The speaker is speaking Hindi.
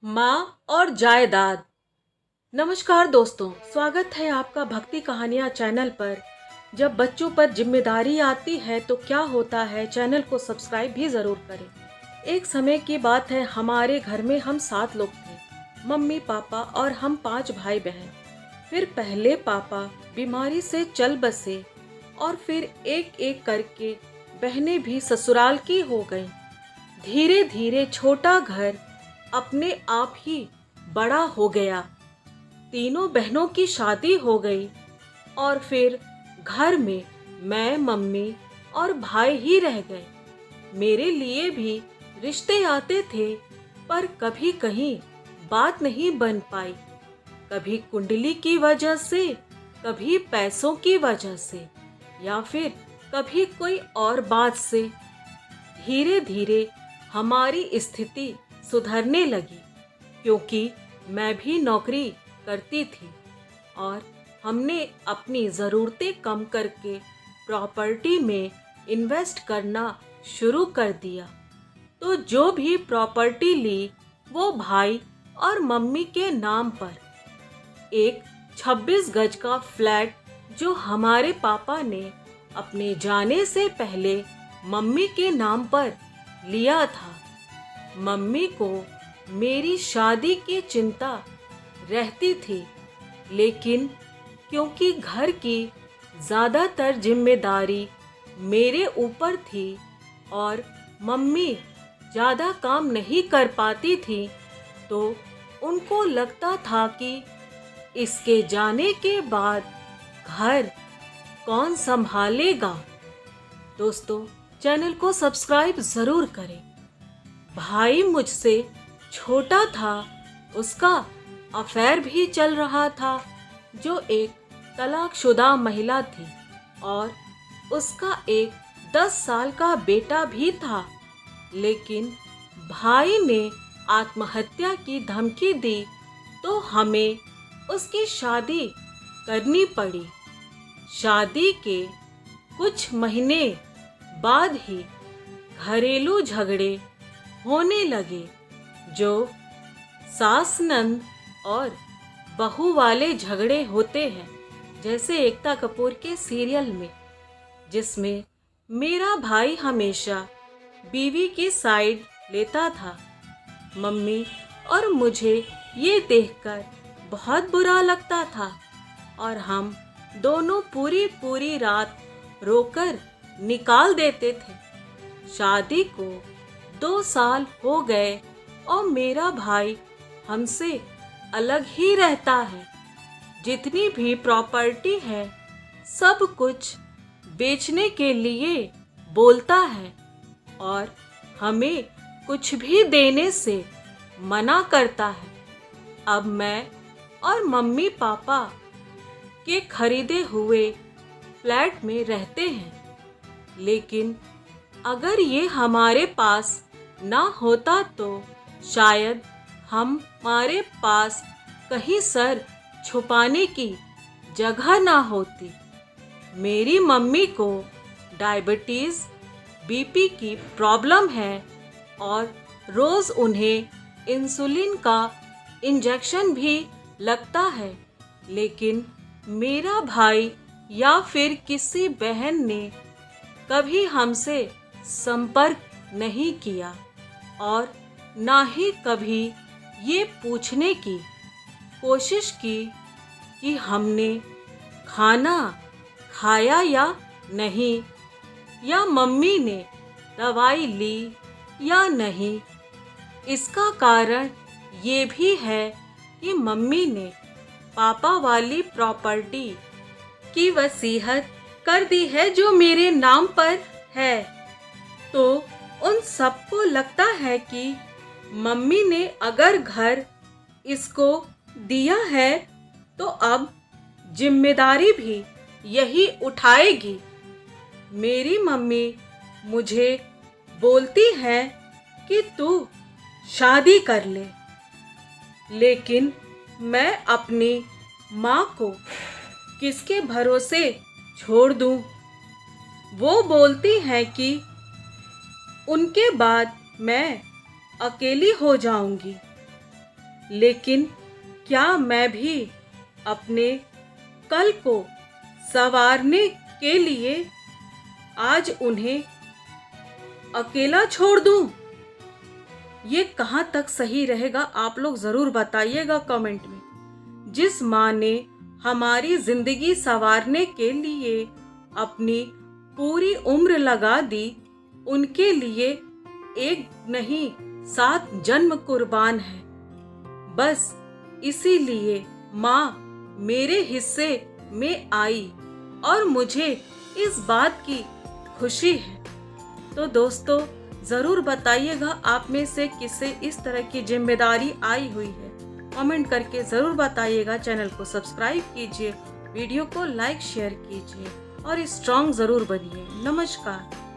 माँ और जायदाद। नमस्कार दोस्तों, स्वागत है आपका भक्ति कहानियाँ चैनल पर। जब बच्चों पर जिम्मेदारी आती है तो क्या होता है, चैनल को सब्सक्राइब भी ज़रूर करें। एक समय की बात है, हमारे घर में हम 7 लोग थे, मम्मी पापा और हम 5 भाई बहन। फिर पहले पापा बीमारी से चल बसे और फिर एक एक करके बहनें भी ससुराल की हो गईं। धीरे धीरे छोटा घर अपने आप ही बड़ा हो गया। तीनों बहनों की शादी हो गई और फिर घर में मैं, मम्मी और भाई ही रह गए। मेरे लिए भी रिश्ते आते थे, पर कभी कहीं बात नहीं बन पाई। कभी कुंडली की वजह से, कभी पैसों की वजह से, या फिर कभी कोई और बात से। धीरे धीरे हमारी स्थिति सुधरने लगी, क्योंकि मैं भी नौकरी करती थी और हमने अपनी ज़रूरतें कम करके प्रॉपर्टी में इन्वेस्ट करना शुरू कर दिया। तो जो भी प्रॉपर्टी ली वो भाई और मम्मी के नाम पर। एक 26 गज का फ्लैट जो हमारे पापा ने अपने जाने से पहले मम्मी के नाम पर लिया था। मम्मी को मेरी शादी की चिंता रहती थी, लेकिन क्योंकि घर की ज़्यादातर जिम्मेदारी मेरे ऊपर थी और मम्मी ज़्यादा काम नहीं कर पाती थी, तो उनको लगता था कि इसके जाने के बाद घर कौन संभालेगा। दोस्तों, चैनल को सब्सक्राइब ज़रूर करें। भाई मुझसे छोटा था, उसका अफेयर भी चल रहा था, जो एक तलाकशुदा महिला थी, और उसका एक 10 साल का बेटा भी था। लेकिन भाई ने आत्महत्या की धमकी दी तो हमें उसकी शादी करनी पड़ी। शादी के कुछ महीने बाद ही घरेलू झगड़े होने लगे, जो सास नंद और बहू वाले झगड़े होते हैं, जैसे एकता कपूर के सीरियल में, जिसमें मेरा भाई हमेशा बीवी की साइड लेता था। मम्मी और मुझे ये देखकर बहुत बुरा लगता था और हम दोनों पूरी पूरी रात रोकर निकाल देते थे। शादी को 2 साल हो गए और मेरा भाई हमसे अलग ही रहता है। जितनी भी प्रॉपर्टी है, सब कुछ बेचने के लिए बोलता है और हमें कुछ भी देने से मना करता है। अब मैं और मम्मी पापा के खरीदे हुए फ्लैट में रहते हैं, लेकिन अगर ये हमारे पास ना होता तो शायद हमारे पास कहीं सर छुपाने की जगह ना होती। मेरी मम्मी को डायबिटीज़, बीपी की प्रॉब्लम है और रोज़ उन्हें इंसुलिन का इंजेक्शन भी लगता है, लेकिन मेरा भाई या फिर किसी बहन ने कभी हमसे संपर्क नहीं किया और ना ही कभी ये पूछने की कोशिश की कि हमने खाना खाया या नहीं, या मम्मी ने दवाई ली या नहीं। इसका कारण ये भी है कि मम्मी ने पापा वाली प्रॉपर्टी की वसीयत कर दी है, जो मेरे नाम पर है। तो उन सबको लगता है कि मम्मी ने अगर घर इसको दिया है तो अब जिम्मेदारी भी यही उठाएगी। मेरी मम्मी मुझे बोलती है कि तू शादी कर ले, लेकिन मैं अपनी माँ को किसके भरोसे छोड़ दूँ। वो बोलती हैं कि उनके बाद मैं अकेली हो जाऊंगी। लेकिन क्या मैं भी अपने कल को संवारने के लिए आज उन्हें अकेला छोड़ दूं? ये कहाँ तक सही रहेगा, आप लोग ज़रूर बताइएगा कमेंट में। जिस माँ ने हमारी ज़िंदगी संवारने के लिए अपनी पूरी उम्र लगा दी, उनके लिए एक नहीं 7 जन्म कुर्बान है। बस इसीलिए माँ मेरे हिस्से में आई और मुझे इस बात की खुशी है। तो दोस्तों ज़रूर बताइएगा आप में से किसे इस तरह की जिम्मेदारी आई हुई है। कमेंट करके ज़रूर बताइएगा। चैनल को सब्सक्राइब कीजिए, वीडियो को लाइक शेयर कीजिए और स्ट्रॉन्ग ज़रूर बनिए। नमस्कार।